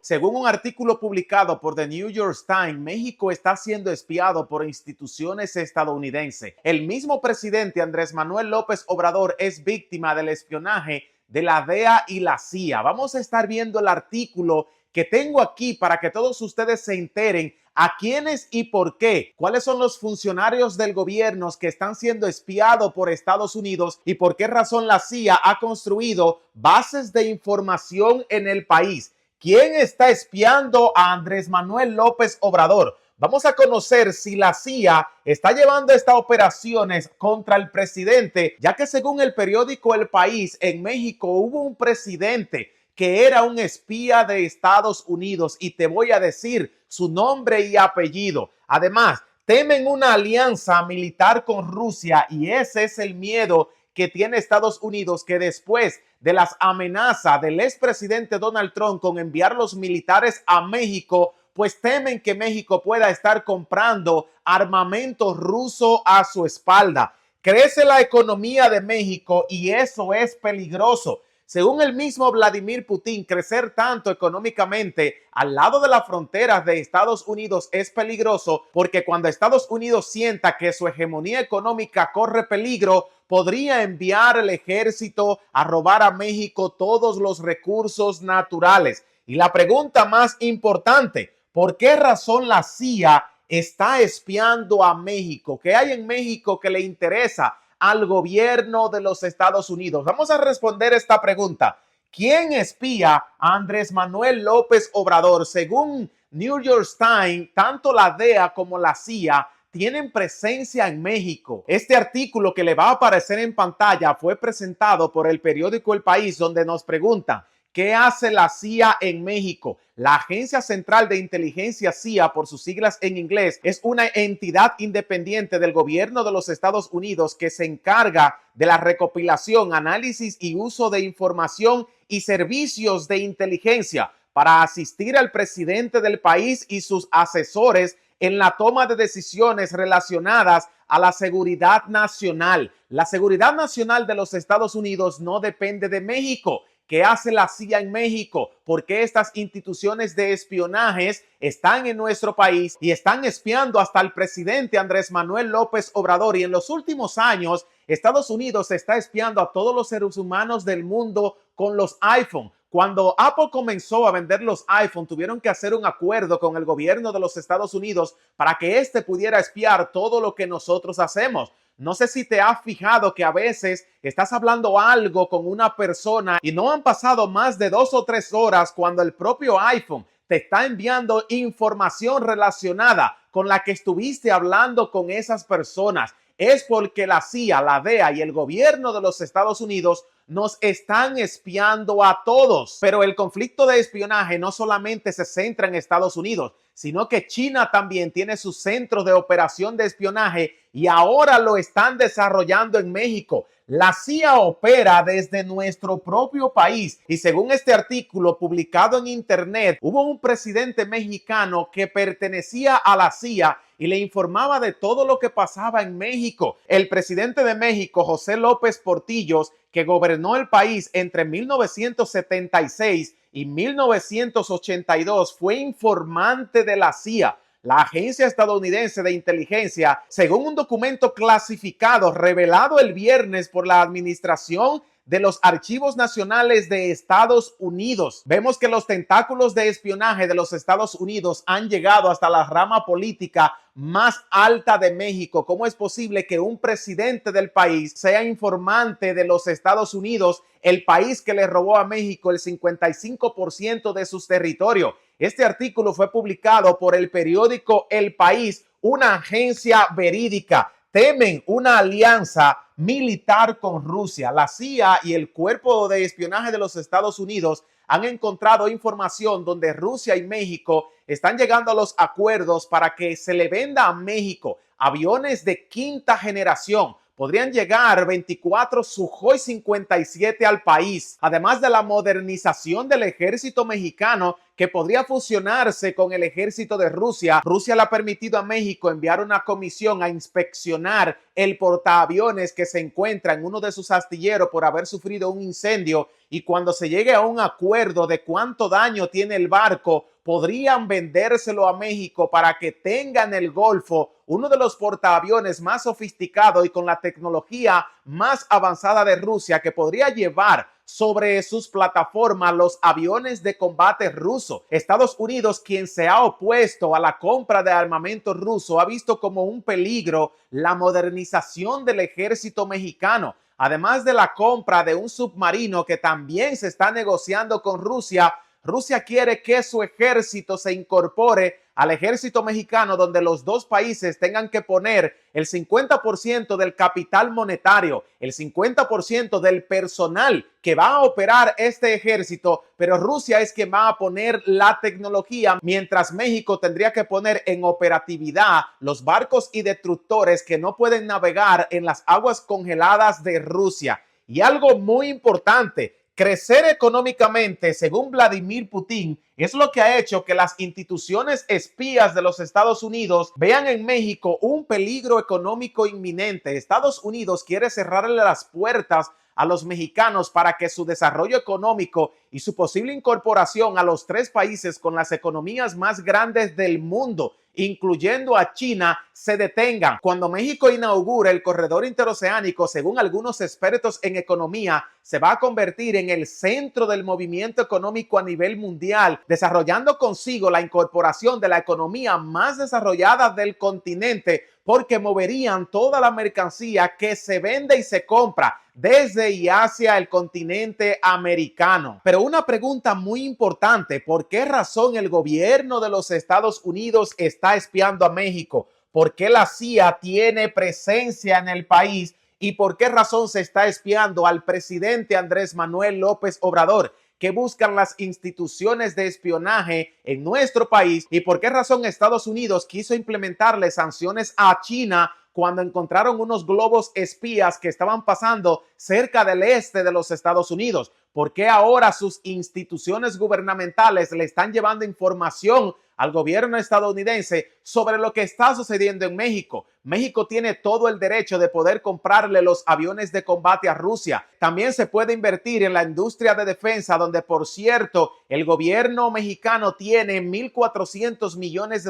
Según un artículo publicado por The New York Times, México está siendo espiado por instituciones estadounidenses. El mismo presidente Andrés Manuel López Obrador es víctima del espionaje de la DEA y la CIA. Vamos a estar viendo el artículo que tengo aquí para que todos ustedes se enteren a quiénes y por qué, cuáles son los funcionarios del gobierno que están siendo espiados por Estados Unidos y por qué razón la CIA ha construido bases de información en el país. ¿Quién está espiando a Andrés Manuel López Obrador? Vamos a conocer si la CIA está llevando estas operaciones contra el presidente, ya que según el periódico El País, en México hubo un presidente que era un espía de Estados Unidos y te voy a decir su nombre y apellido. Además, temen una alianza militar con Rusia y ese es el miedo que tiene Estados Unidos, que después de las amenazas del expresidente Donald Trump con enviar los militares a México, pues temen que México pueda estar comprando armamento ruso a su espalda. Crece la economía de México y eso es peligroso. Según el mismo Vladimir Putin, crecer tanto económicamente al lado de las fronteras de Estados Unidos es peligroso porque cuando Estados Unidos sienta que su hegemonía económica corre peligro, podría enviar el ejército a robar a México todos los recursos naturales. Y la pregunta más importante, ¿por qué razón la CIA está espiando a México? ¿Qué hay en México que le interesa al gobierno de los Estados Unidos? Vamos a responder esta pregunta. ¿Quién espía a Andrés Manuel López Obrador? Según New York Times, tanto la DEA como la CIA tienen presencia en México. Este artículo que le va a aparecer en pantalla fue presentado por el periódico El País, donde nos preguntan: ¿qué hace la CIA en México? La Agencia Central de Inteligencia CIA, por sus siglas en inglés, es una entidad independiente del gobierno de los Estados Unidos que se encarga de la recopilación, análisis y uso de información y servicios de inteligencia para asistir al presidente del país y sus asesores en la toma de decisiones relacionadas a la seguridad nacional. La seguridad nacional de los Estados Unidos no depende de México. ¿Qué hace la CIA en México? ¿Por qué estas instituciones de espionajes están en nuestro país y están espiando hasta el presidente Andrés Manuel López Obrador? Y en los últimos años, Estados Unidos está espiando a todos los seres humanos del mundo con los iPhone. Cuando Apple comenzó a vender los iPhone, tuvieron que hacer un acuerdo con el gobierno de los Estados Unidos para que éste pudiera espiar todo lo que nosotros hacemos. No sé si te has fijado que a veces estás hablando algo con una persona y no han pasado más de 2 o 3 horas cuando el propio iPhone te está enviando información relacionada con la que estuviste hablando con esas personas. Es porque la CIA, la DEA y el gobierno de los Estados Unidos nos están espiando a todos. Pero el conflicto de espionaje no solamente se centra en Estados Unidos, sino que China también tiene sus centros de operación de espionaje y ahora lo están desarrollando en México. La CIA opera desde nuestro propio país y según este artículo publicado en internet, hubo un presidente mexicano que pertenecía a la CIA y le informaba de todo lo que pasaba en México. El presidente de México, José López Portillos, que gobernó el país entre 1976 y 1982, fue informante de la CIA, la agencia estadounidense de inteligencia, según un documento clasificado revelado el viernes por la Administración de los Archivos Nacionales de Estados Unidos. Vemos que los tentáculos de espionaje de los Estados Unidos han llegado hasta la rama política más alta de México. ¿Cómo es posible que un presidente del país sea informante de los Estados Unidos, el país que le robó a México el 55% de sus territorios? Este artículo fue publicado por el periódico El País, una agencia verídica. Temen una alianza militar con Rusia. La CIA y el Cuerpo de Espionaje de los Estados Unidos han encontrado información donde Rusia y México están llegando a los acuerdos para que se le venda a México aviones de quinta generación, podrían llegar 24 Sukhoi 57 al país, además de la modernización del ejército mexicano que podría fusionarse con el ejército de Rusia. Rusia le ha permitido a México enviar una comisión a inspeccionar el portaaviones que se encuentra en uno de sus astilleros por haber sufrido un incendio, y cuando se llegue a un acuerdo de cuánto daño tiene el barco, podrían vendérselo a México para que tenga en el Golfo uno de los portaaviones más sofisticados y con la tecnología más avanzada de Rusia, que podría llevar sobre sus plataformas los aviones de combate rusos. Estados Unidos, quien se ha opuesto a la compra de armamento ruso, ha visto como un peligro la modernización del ejército mexicano. Además de la compra de un submarino que también se está negociando con Rusia, Rusia quiere que su ejército se incorpore al ejército mexicano, donde los dos países tengan que poner el 50% del capital monetario, el 50% del personal que va a operar este ejército, pero Rusia es quien va a poner la tecnología, mientras México tendría que poner en operatividad los barcos y destructores que no pueden navegar en las aguas congeladas de Rusia. Y algo muy importante: crecer económicamente, según Vladimir Putin, es lo que ha hecho que las instituciones espías de los Estados Unidos vean en México un peligro económico inminente. Estados Unidos quiere cerrarle las puertas a los mexicanos para que su desarrollo económico y su posible incorporación a los 3 países con las economías más grandes del mundo, incluyendo a China, se detengan. Cuando México inaugure el corredor interoceánico, según algunos expertos en economía, se va a convertir en el centro del movimiento económico a nivel mundial, desarrollando consigo la incorporación de la economía más desarrollada del continente, porque moverían toda la mercancía que se vende y se compra desde y hacia el continente americano. Pero una pregunta muy importante: ¿por qué razón el gobierno de los Estados Unidos está espiando a México? ¿Por qué la CIA tiene presencia en el país? ¿Y por qué razón se está espiando al presidente Andrés Manuel López Obrador? ¿Qué buscan las instituciones de espionaje en nuestro país? ¿Y por qué razón Estados Unidos quiso implementarle sanciones a China cuando encontraron unos globos espías que estaban pasando cerca del este de los Estados Unidos? ¿Por qué ahora sus instituciones gubernamentales le están llevando información al gobierno estadounidense sobre lo que está sucediendo en México? México tiene todo el derecho de poder comprarle los aviones de combate a Rusia. También se puede invertir en la industria de defensa, donde, por cierto, el gobierno mexicano tiene $1,400 millones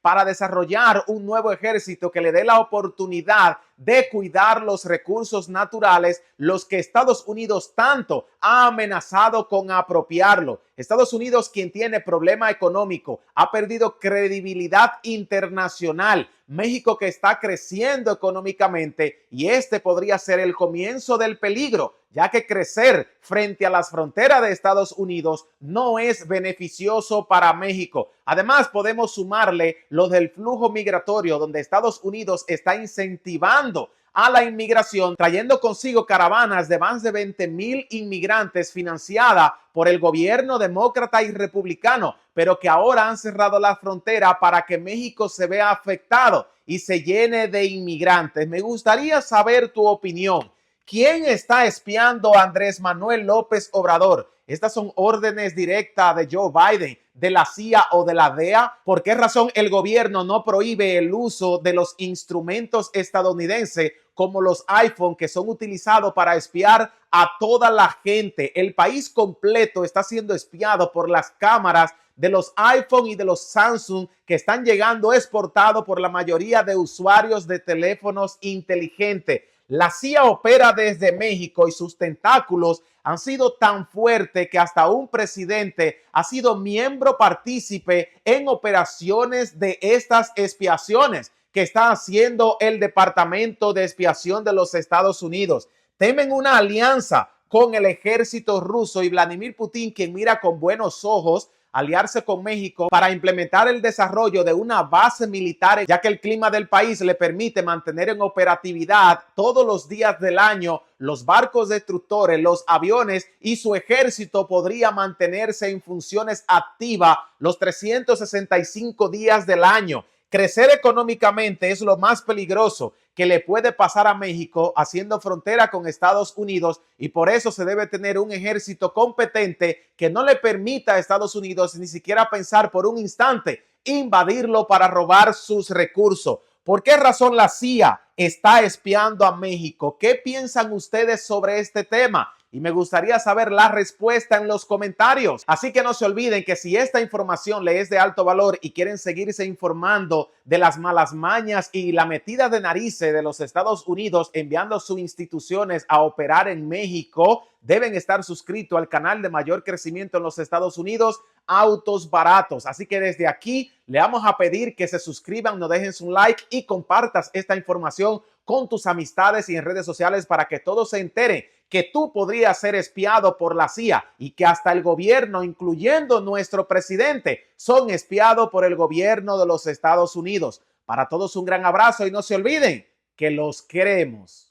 para desarrollar un nuevo ejército que le dé la oportunidad de cuidar los recursos naturales, los que Estados Unidos tanto ha amenazado con apropiarlo. Estados Unidos, quien tiene problema económico, ha perdido credibilidad internacional. México, que está creciendo económicamente, y este podría ser el comienzo del peligro, ya que crecer frente a las fronteras de Estados Unidos no es beneficioso para México. Además, podemos sumarle lo del flujo migratorio, donde Estados Unidos está incentivando a la inmigración, trayendo consigo caravanas de más de 20,000 inmigrantes financiada por el gobierno demócrata y republicano, pero que ahora han cerrado la frontera para que México se vea afectado y se llene de inmigrantes. Me gustaría saber tu opinión. ¿Quién está espiando a Andrés Manuel López Obrador? ¿Estas son órdenes directas de Joe Biden, de la CIA o de la DEA? ¿Por qué razón el gobierno no prohíbe el uso de los instrumentos estadounidenses como los iPhone, que son utilizados para espiar a toda la gente? El país completo está siendo espiado por las cámaras de los iPhone y de los Samsung, que están llegando exportados por la mayoría de usuarios de teléfonos inteligentes. La CIA opera desde México y sus tentáculos han sido tan fuertes que hasta un presidente ha sido miembro partícipe en operaciones de estas expiaciones que está haciendo el Departamento de Expiación de los Estados Unidos. Temen una alianza con el ejército ruso, y Vladimir Putin, quien mira con buenos ojos aliarse con México para implementar el desarrollo de una base militar, ya que el clima del país le permite mantener en operatividad todos los días del año los barcos destructores, los aviones, y su ejército podría mantenerse en funciones activas los 365 días del año. Crecer económicamente es lo más peligroso que le puede pasar a México haciendo frontera con Estados Unidos, y por eso se debe tener un ejército competente que no le permita a Estados Unidos ni siquiera pensar por un instante invadirlo para robar sus recursos. ¿Por qué razón la CIA está espiando a México? ¿Qué piensan ustedes sobre este tema? Y me gustaría saber la respuesta en los comentarios. Así que no se olviden que si esta información les es de alto valor y quieren seguirse informando de las malas mañas y la metida de narices de los Estados Unidos enviando sus instituciones a operar en México, deben estar suscritos al canal de mayor crecimiento en los Estados Unidos, Autos Baratos. Así que desde aquí le vamos a pedir que se suscriban, nos dejen su like y compartas esta información con tus amistades y en redes sociales para que todos se enteren que tú podrías ser espiado por la CIA y que hasta el gobierno, incluyendo nuestro presidente, son espiados por el gobierno de los Estados Unidos. Para todos un gran abrazo y no se olviden que los queremos.